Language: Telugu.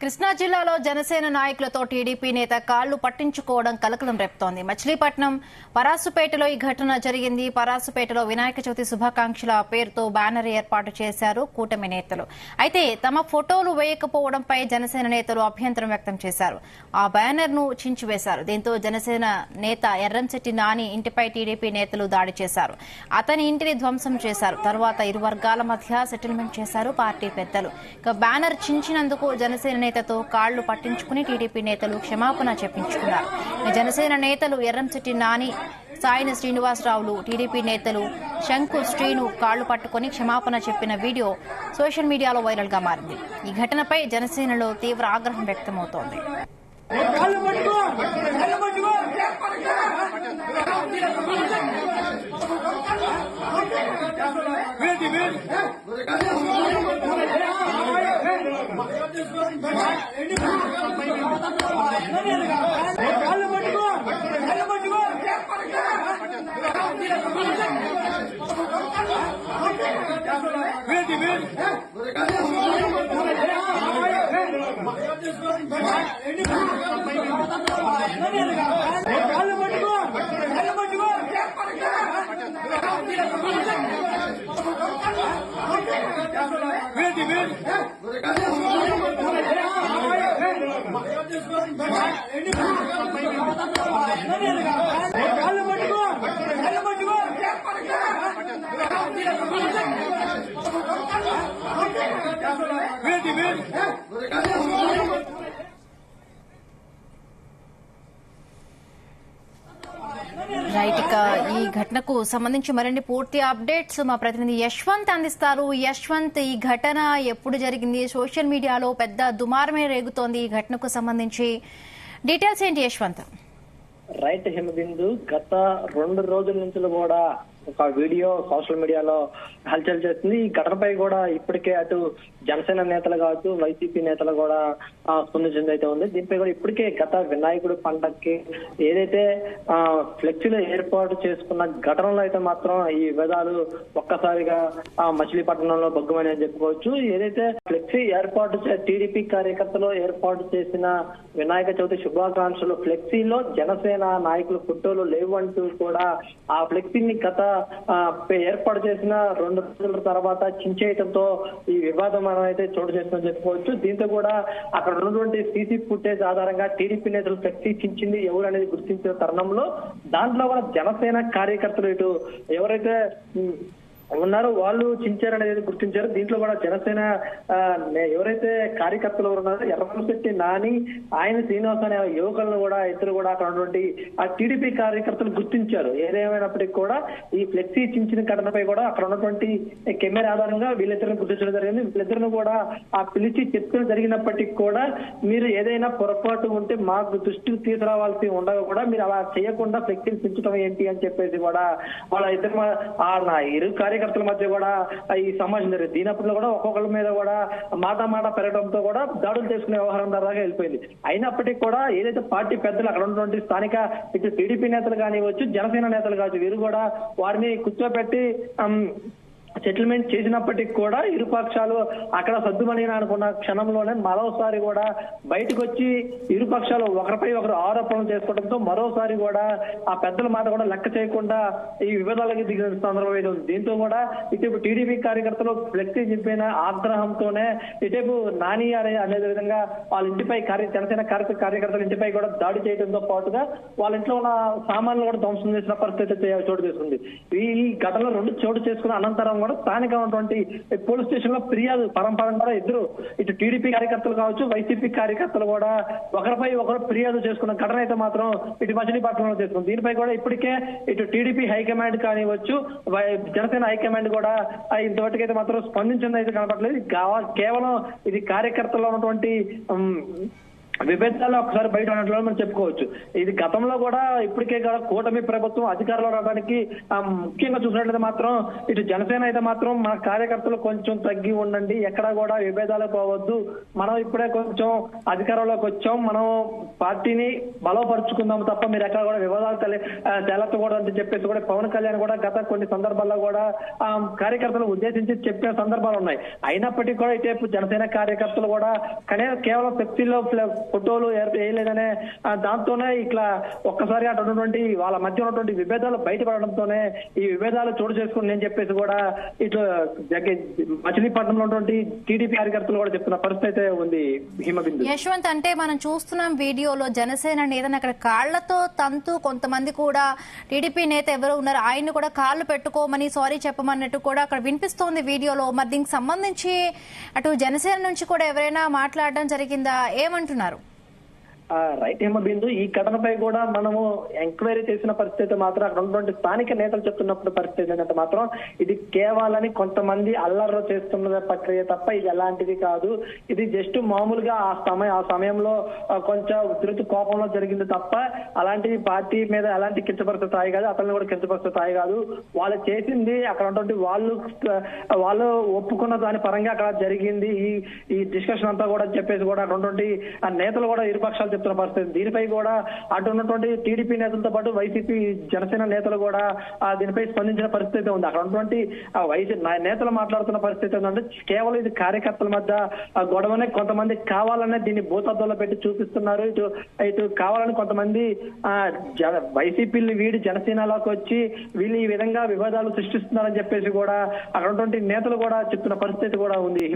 కృష్ణా జిల్లాలో జనసేన నాయకులతో టీడీపీ నేత కాళ్లు పట్టించుకోవడం కలకలం రేపుతోంది. మచిలీపట్నం పరాసుపేటలో ఈ ఘటన జరిగింది. పరాసుపేటలో వినాయక చవితి శుభాకాంక్షల పేరుతో బ్యానర్ ఏర్పాటు చేశారు కూటమి నేతలు. అయితే తమ ఫోటోలు వేయకపోవడంపై జనసేన నేతలు అభ్యంతరం వ్యక్తం చేశారు. ఆ బ్యానర్ ను చించివేశారు. దీంతో జనసేన నేత ఎర్రంశెట్టి నాని ఇంటిపై టీడీపీ నేతలు దాడి చేశారు. అతని ఇంటిని ధ్వంసం చేశారు. తర్వాత ఇరు వర్గాల మధ్య సెటిల్మెంట్ చేశారు పార్టీ పెద్దలు. ఇక బ్యానర్ చించినందుకు జనసేన నేతతో కాళ్లు పట్టించుకుని టీడీపీ నేతలు క్షమాపణ చెప్పించుకున్నారు. జనసేన నేతలు ఎర్రంశెట్టి నాని, సాయిని శ్రీనివాసరావులు, టీడీపీ నేతలు శంకు శ్రీను కాళ్లు పట్టుకుని క్షమాపణ చెప్పిన వీడియో సోషల్ మీడియాలో వైరల్ గా మారింది. ఈ ఘటనపై జనసేనలో తీవ్ర ఆగ్రహం వ్యక్తమవుతోంది. రైట్, ఇక ఈ ఘటనకు సంబంధించి మరిన్ని పూర్తి అప్డేట్స్ మా ప్రతినిధి యశ్వంత్ అందిస్తారు. యశ్వంత్, ఈ ఘటన ఎప్పుడు జరిగింది? సోషల్ మీడియాలో పెద్ద దుమారమే రేగుతోంది ఈ ఘటనకు సంబంధించి. డీటెయిల్స్ ఏంటి యశ్వంత్? రైట్ హిమబిందు, గత 2 రోజుల నుంచి కూడా ఒక వీడియో సోషల్ మీడియాలో హల్చల్ చేస్తుంది. ఈ ఘటనపై కూడా ఇప్పటికే అటు జనసేన నేతలు కావచ్చు, వైసీపీ నేతలు కూడా స్పందించింది అయితే ఉంది. దీనిపై కూడా ఇప్పటికే గత వినాయకుడి పండగకి ఏదైతే ఫ్లెక్సీలు ఏర్పాటు చేసుకున్న ఘటనలో అయితే మాత్రం ఈ వివాదాలు ఒక్కసారిగా మచిలీపట్నంలో బగ్గుమని చెప్పుకోవచ్చు. ఏదైతే ఫ్లెక్సీ ఏర్పాటు టీడీపీ కార్యకర్తలు ఏర్పాటు చేసిన వినాయక చవితి శుభాకాంక్షలు ఫ్లెక్సీలో జనసేన నాయకులు ఫోటోలు లేవు అంటూ కూడా ఆ ఫ్లెక్సీని గత ఏర్పాటు చేసిన 2 రోజుల తర్వాత చించేయడంతో ఈ వివాదం అయితే చోటు చేసుకుని చెప్పుకోవచ్చు. దీంతో కూడా అక్కడ ఉన్నటువంటి సీసీ ఫుటేజ్ ఆధారంగా టీడీపీ నేతలు ఫ్లెక్సీ చించింది ఎవరు అనేది గుర్తించిన తరుణంలో దాంట్లో కూడా జనసేన కార్యకర్తలు ఇటు ఎవరైతే ఉన్నారో వాళ్ళు చించారనేది గుర్తించారు. దీంట్లో కూడా జనసేన ఎవరైతే కార్యకర్తలు ఉన్నారో ఎర్రంశెట్టి నాని, ఆయన శ్రీనివాస్ అనే యువకులను కూడా ఇద్దరు కూడా అక్కడ ఉన్నటువంటి ఆ టీడీపీ కార్యకర్తలు గుర్తించారు. ఏదేమైనప్పటికీ కూడా ఈ ఫ్లెక్సీ చించిన ఘటనపై కూడా అక్కడ ఉన్నటువంటి కెమెరా ఆధారంగా వీళ్ళిద్దరిని గుర్తించడం జరిగింది. వీళ్ళిద్దరిని కూడా ఆ పిలిచి చర్చలు జరిగినప్పటికీ కూడా మీరు ఏదైనా పొరపాటు ఉంటే మాకు దృష్టికి తీసుకురావాల్సి ఉండగా కూడా మీరు అలా చేయకుండా ఫ్లెక్సీలు చించడం ఏంటి అని చెప్పేసి కూడా వాళ్ళ ఇద్దరు ఇరు కార్యకర్తల మధ్య కూడా ఈ సమావేశం జరిగింది. దీనప్పుడు కూడా ఒక్కొక్కరి మీద కూడా మాట పెరగడంతో కూడా దాడులు చేసుకునే వ్యవహారం దాకా వెళ్ళిపోయింది. అయినప్పటికీ కూడా ఏదైతే పార్టీ పెద్దలు అక్కడ ఉన్నటువంటి స్థానిక ఇటు టీడీపీ నేతలు కానివచ్చు, జనసేన నేతలు కావచ్చు, వీరు కూడా వారిని కూర్చోబెట్టి సెటిల్మెంట్ చేసినప్పటికీ కూడా ఇరుపక్షాలు అక్కడ సద్దుమణి అనుకున్న క్షణంలోనే మరోసారి కూడా బయటకు వచ్చి ఇరుపక్షాలు ఒకరిపై ఒకరు ఆరోపణలు చేసుకోవడంతో మరోసారి కూడా ఆ పెద్దల మాట కూడా లెక్క చేయకుండా ఈ వివాదాలకి దిగిన సందర్భం అయితే ఉంది. దీంతో కూడా ఇటు టీడీపీ కార్యకర్తలు ఫ్లెక్సీ చెప్పిన ఆగ్రహంతోనే ఇటు నాని అనే విధంగా వాళ్ళ ఇంటిపై జనసేన కార్యకర్తల ఇంటిపై కూడా దాడి చేయడంతో పాటుగా వాళ్ళ ఇంట్లో ఉన్న సామాన్లు కూడా ధ్వంసం చేసిన పరిస్థితి చోటు చేసుకుంది. ఈ ఘటనలో 2 చోటు చేసుకున్న అనంతరం కూడా స్థానికంగా ఉన్నటువంటి పోలీస్ స్టేషన్ లో ఫిర్యాదు పరంపరంగా ఇద్దరు ఇటు టీడీపీ కార్యకర్తలు కావచ్చు, వైసీపీ కార్యకర్తలు కూడా ఒకరిపై ఒకరు ఫిర్యాదు చేసుకున్న ఘటన అయితే మాత్రం ఇటు మచిలీపట్నంలో చేసుకుంది. దీనిపై కూడా ఇప్పటికే ఇటు టీడీపీ హైకమాండ్ కానివచ్చు, జనసేన హైకమాండ్ కూడా ఇంతవరకైతే మాత్రం స్పందించింది అయితే కనపడలేదు. కేవలం ఇది కార్యకర్తల్లో ఉన్నటువంటి విభేదాలు ఒకసారి బయట ఉన్నట్లు మనం చెప్పుకోవచ్చు. ఇది గతంలో కూడా ఇప్పటికే కూడా కూటమి ప్రభుత్వం అధికారంలో రావడానికి ముఖ్యంగా చూసినట్లయితే మాత్రం ఇటు జనసేన అయితే మాత్రం మన కార్యకర్తలు కొంచెం తగ్గి ఉండండి, ఎక్కడా కూడా విభేదాలు పోవద్దు, మనం ఇప్పుడే కొంచెం అధికారంలోకి వచ్చాం, మనం పార్టీని బలపరుచుకుందాం తప్ప మీరు ఎక్కడ కూడా వివాదాలు తేలెత్తకూడదు అని చెప్పేసి కూడా పవన్ కళ్యాణ్ కూడా గత కొన్ని సందర్భాల్లో కూడా కార్యకర్తలను ఉద్దేశించి చెప్పే సందర్భాలు ఉన్నాయి. అయినప్పటికీ కూడా ఇటు జనసేన కార్యకర్తలు కూడా కేవలం శక్తిలో ఫోటోలు వేయలేదనే దాంతోనే ఇట్లా ఒక్కసారి అటు ఉన్నటువంటి వాళ్ళ మధ్య ఉన్నటువంటి విభేదాలు బయటపడడంతోనే ఈ విభేదాలు చోటు చేసుకుని నేను చెప్పేసి కూడా ఇటు మచిలీపట్నంలో ఉన్నటువంటి టీడీపీ కార్యకర్తలు కూడా చెప్తున్న పరిస్థితి అయితే ఉంది. హిమబిందు యశ్వంత్, అంటే మనం చూస్తున్నాం వీడియోలో జనసేన నేతను అక్కడ కాళ్లతో తంతు కొంతమంది కూడా టీడీపీ నేత ఎవరు ఉన్నారు ఆయన్ని కూడా కాళ్ళు పెట్టుకోమని సారీ చెప్పమన్నట్టు కూడా అక్కడ వినిపిస్తోంది వీడియోలో. మరి దీనికి సంబంధించి అటు జనసేన నుంచి కూడా ఎవరైనా మాట్లాడడం జరిగిందా, ఏమంటున్నారు? రైట్ హిమబిందు, ఈ ఘటనపై కూడా మనము ఎంక్వైరీ చేసిన పరిస్థితి మాత్రం అక్కడ ఉన్నటువంటి స్థానిక నేతలు చెప్తున్నప్పుడు పరిస్థితి ఏంటంటే మాత్రం ఇది కేవలం కొంతమంది అల్లర్లో చేస్తున్న ప్రక్రియ తప్ప ఇది ఎలాంటిది కాదు, ఇది జస్ట్ మామూలుగా ఆ సమయంలో కొంచెం ఉధృతి కోపంలో జరిగింది తప్ప అలాంటిది పార్టీ మీద ఎలాంటి కించపరిచే స్థాయి కాదు, అతన్ని కూడా కించపరిచే స్థాయి కాదు. వాళ్ళు చేసింది అక్కడ ఉన్నటువంటి వాళ్ళు ఒప్పుకున్న దాని పరంగా అక్కడ జరిగింది ఈ డిస్కషన్ అంతా కూడా చెప్పేసి కూడా అక్కడ ఉన్నటువంటి నేతలు కూడా ఇరుపక్షాలు చెప్తున్న పరిస్థితి. దీనిపై కూడా అటు ఉన్నటువంటి టీడీపీ నేతలతో పాటు వైసీపీ జనసేన నేతలు కూడా దీనిపై స్పందించిన పరిస్థితి ఉంది. అక్కడ ఉన్నటువంటి నేతలు మాట్లాడుతున్న పరిస్థితి ఏంటంటే కేవలం ఇది కార్యకర్తల మధ్య గొడవనే, కొంతమంది కావాలనే దీన్ని భూతద్దంలో పెట్టి చూపిస్తున్నారు, ఇటు కావాలని కొంతమంది వైసీపీని వీడి జనసేనలోకి వచ్చి వీళ్ళు ఈ విధంగా వివాదాలు సృష్టిస్తున్నారని చెప్పేసి కూడా అక్కడ ఉన్నటువంటి నేతలు కూడా చెప్తున్న పరిస్థితి కూడా ఉంది.